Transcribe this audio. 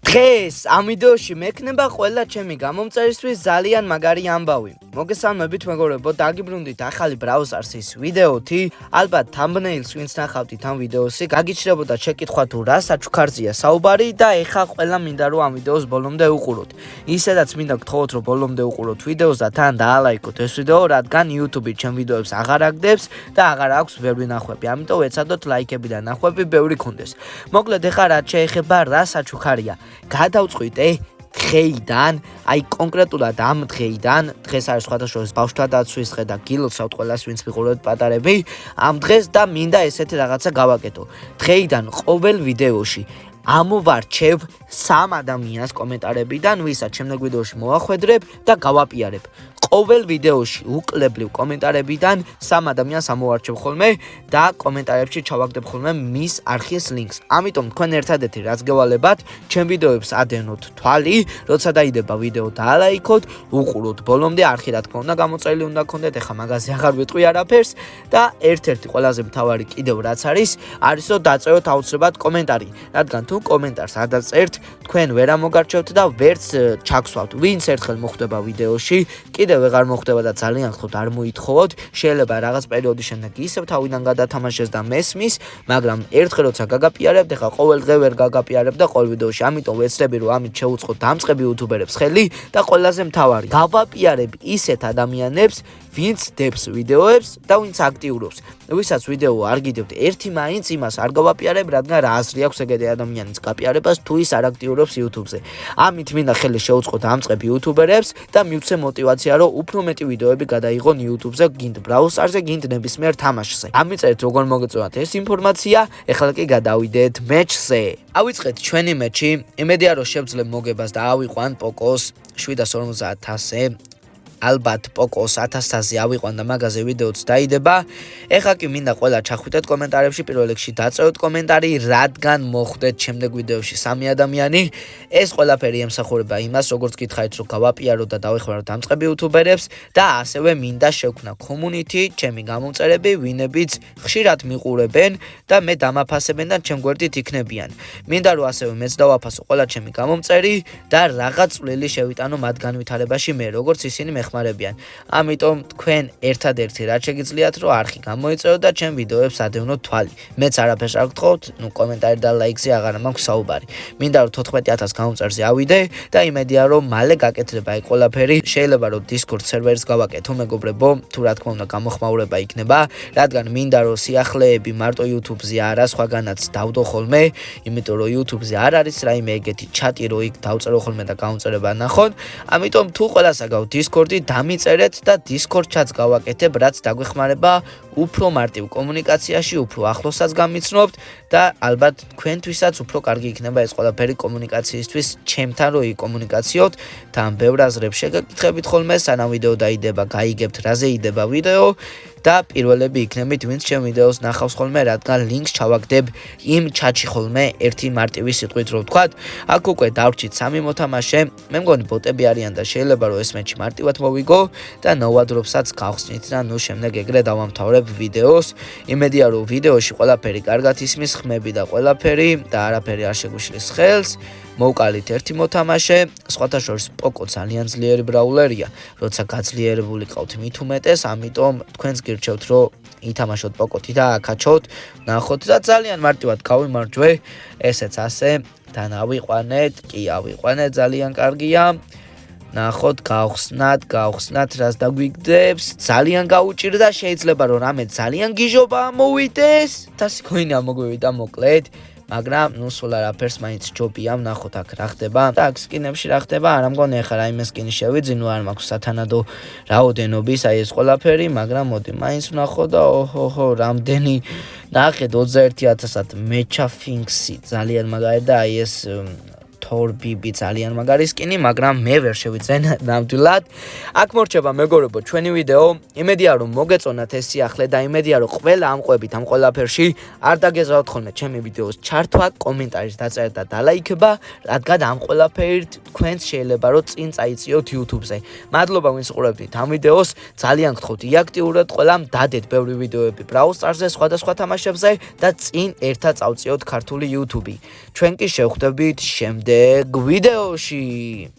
დღეს ამ ვიდეოში მექნება ყველა ჩემი გამომწერისთვის ძალიან მაგარი ამბავი. მოგესალმებით მეგობრებო, დაგიბრუნდით ახალი ბრაუზარსის ვიდეოთი. ალბათ thumbnails ვინც ნახავთ ამ ვიდეოსი, გაგიჩნდებოდა შეკითხვა თუ რა საჩუქარზეა საუბარი და ეხა ყველა მინდა რომ ამ ვიდეოს ბოლომდე უყუროთ. ისედაც მინდა გთხოვოთ რომ ბოლომდე უყუროთ ვიდეოს და თან დაალაიქოთ ეს ვიდეო, რადგან YouTube-ი ჩემ ვიდეოებს აღარ აგდებს და აღარ აქვს ბევრი ნახვები. ამიტომ ეცადოთ ლაიქები და ნახვები ბევრი კონდეს. მოკლედ ეხა რაც შეეხება რა საჩუქარია. გადავწყვიტე დღეიდან, აი კონკრეტულად ამ დღეიდან, დღეს არის სხვადასხვა ბავშვთა დაცვის დღე და გილოცავთ ყველას ვინც მიყურებთ პატარები, ამ დღეს და მინდა ესეთი რაღაცა გავაკეთო. დღეიდან ყოველ ვიდეოში ამოვარჩევ 3 ადამიანს კომენტარებიდან, ვისაც შემდეგ ვიდეოში მოვახვედრებ და გავაპიარებ. ყოველ ვიდეოში უკლებლივ კომენტარებიდან 3 ადამიანს ამოვარჩევ ხოლმე და კომენტარებში ჩავაგდებ ხოლმე მის არხის ლინკს. ამიტომ თქვენ ერთადერთი რაც გევალებათ, ჩემ ვიდეოებს ადევნოთ თვალი, როცა დაიდება ვიდეო დაალაიქოთ, უყუროთ ბოლომდე, არხი რა თქმა უნდა გამოწერილი უნდა გქონდეთ, ეხა მაგაზე აღარ ვიტყვი არაფერს და ერთ-ერთი ყველაზე მთავარი კიდევ რაც არის რომ დაწევოთ აუცილებლად კომენტარი, რადგან თუ კომენტარს არ დაწერთ, თქვენ ვერ ამოგარჩევთ და ვერც ჩაგსვავთ. ვინც ერთხელ მოხვდება ვიდეოში, კიდევ ვეღარ მოხდება და ძალიან გთხოვთ არ მოითხოვოთ, შეიძლება რაღაც პერიოდის შემდეგ ისევ თავიდან გადათამაშეს და მესმის, მაგრამ ერთხელ როცა გაგაპიარებთ, ეხლა ყოველ დღე ვერ გაგაპიარებ და ყოველ ვიდეოში, ამიტომ ვეცდები რომ ამით შევუწყოთ დამწყები იუთუბერებს ხელი და ყველაზე მთავარი, გავაპიარებ ისეთ ადამიანებს, ვინც დებს ვიდეოებს და ვინც აქტიურობს. ვისაც ვიდეო არ გიდევთ, ერთი მაინც იმას არ გავაპიარებ, რადგან რა აზრი აქვს ეგეთი ადამიანის გაპიარებას თუ ის არ აქტიურობს YouTube-ზე. ამით მინდა ხელი შევუწყოთ დამწყებ იუთუბერებს და მივცე мотивация, რომ უფრო მეტი ვიდეოები გადაიღონ YouTube-ზე, გინდ ბრაუზარზე, გინდ ნებისმიერ თამაშზე. ამიწერეთ როგორ მოგეწონათ ეს ინფორმაცია, ეხლა კი გადავიდეთ მეჩზე. ავიწყეთ ჩვენი მეჩი, იმედია რომ შევძლებ მოგებას და ავიყვან Poco-ს 750-ზე. ალბათ Poco-ს 1000-ზე ავიყვან და მაგაზე ვიდეოც დაიდება. ეხლა კი მინდა ყველა ჩახვიდეთ კომენტარებში, პირველ რიგში დაწევოთ კომენტარი, რადგან მოხვდეთ შემდეგ ვიდეოში 3 ადამიანი. ეს ყველაფერი ემსახურება იმას, როგორც გითხარით, რომ გავაპიაროთ და დავეხმაროთ დამწყები იუთუბერებს და ასევე მინდა შევქმნა community, ჩემი გამომწერები, ვინებიც ხშირად მიყურებენ და მე დამაფასებენ და ჩემ გვერდით იქნებიან. მინდა რომ ასევე მეც დავაფასო ყველა ჩემი გამომწერი და რაღაც წვლილი შევიტანო მათ განვითარებაში მე, როგორც ისინი ხმარებიან. ამიტომ თქვენ ერთადერთი რაც შეგიძლიათ რომ არხი გამოიწეროთ და ჩემ ვიდეოებს ადევნოთ თვალი. მეც არაფერს არ გთხოვთ, კომენტარი და ლაიქზე აღარ მაქვს საუბარი. მინდა რომ 14000 გამომწერზე ავიდე და იმედია რომ მალე გაკეთდება ეგ ყველაფერი. შეიძლება რომ Discord სერვერს გავაკეთო მეგობრებო, თუ რა თქმა უნდა გამოხმაურება იქნება, რადგან მინდა რომ სიახლეები მარტო YouTube-ზე არა, სხვაგანაც დავდო ხოლმე, იმიტომ რომ YouTube-ზე არ არის რაიმე ეგეთი ჩატი რომ იქ დავწერო ხოლმე და გამომწერება ნახოთ. ამიტომ თუ ყველას აგავთ Discord დამიწერეთ და Discord chat-ს გავაკეთებ, რაც დაგვეხმარება უფრო მარტივ კომუნიკაციაში, უფრო ახლოსაც გამიცნობთ და ალბათ თქვენთვისაც უფრო კარგი იქნება ეს ყველაფერი კომუნიკაციისთვის, ჩემთან რო იკომუნიკაციოთ, თან ბევრ აზრებს შეგეკითხებით ხოლმე, სანამ ვიდეო დაიდება, გაიგებთ რაზე იდება ვიდეო და პირველები იქნებით, ვინც ჩემ ვიდეოს ნახავს ხოლმე, რადგან ლინკს ჩავაგდებ იმ ჩატში ხოლმე ერთი მარტივი სიტყვით რო ვთქვათ. აქ უკვე დავრჩით 3 მოთამაშე, მე მგონი ბოტები არიან და შეიძლება რომ ეს მეჩი მარტივად მოვიგო და ნოვადრობსაც გავხსნით და ნუ შემდეგ ეგრე დავამთავრებ ვიდეოს. იმედია რომ ვიდეოში ყველაფერი კარგად ისმის, ხმები და ყველაფერი და არაფერი არ შეგვიშლის ხელს. მოვკალით ერთი მოთამაშე, სხვათა შორის Poco ძალიან ძლიერი ბრაულერია, როცა გაძლიერებული ყავთ მით უმეტეს, ამიტომ თქვენს გირჩევთ რომ ითამაშოთ Poco-თი და აკაჩოთ, ნახოთ და ძალიან მარტივად გავიმარჯვე, ესეც ასე, თან ავიყვანეთ, კი ავიყვანეთ, ძალიან კარგია. ნახოთ, გავხსნათ, რას დაგვიგდებს, ძალიან გაუჭირდა, შეიძლება რომ რამე ძალიან გიჟობა მოვიდეს, 1000 coin ამოგვივიდა მოკლედ. მაგრამ ნუ სულ არაფერს მაინც ჯობია, ნახოთ აქ რა ხდება და აქ სკინებში რა ხდება, არ მგონი ახლა რაიმე სკინი შევიძინო, არ მაქვს სათანადო რაოდენობის აი ეს ყველაფერი, მაგრამ მოდი მაინც ვნახოთ და ოჰოჰო, რამდენი ნახეთ 21000-ად მეჩა ფინქსი, ძალიან მაგარი და აი ეს თორბიბი ძალიან მაგარი სკინი, მაგრამ მე ვერ შევიძენ ნამდვილად. აქ მორჩება მეგობრებო ჩვენი ვიდეო. იმედია რომ მოგეწონათ ეს სიახლე და იმედია რომ ყველა ამყვებით ამ ყველაფერში არ დაგეზავთ ხოლმე ჩემი ვიდეოს ჩართვა, კომენტარის დაწერა და დალაიქება, რადგან ამ ყველაფერით თქვენს შეიძლება რომ წინ წაიწიოთ YouTube-ზე. მადლობა ვინც ყურებთ ამ ვიდეოს, ძალიან გთხოვთ იაქტიუროთ ყველამ, დადეთ ბევრი ვიდეოები Brawl Stars-ზე, სხვადასხვა თამაშებზე და წინ ერთად წავწიოთ ქართული YouTube-ი. ჩვენ კი შევხვდებით შემდეგ შემდეგ ვიდეოში.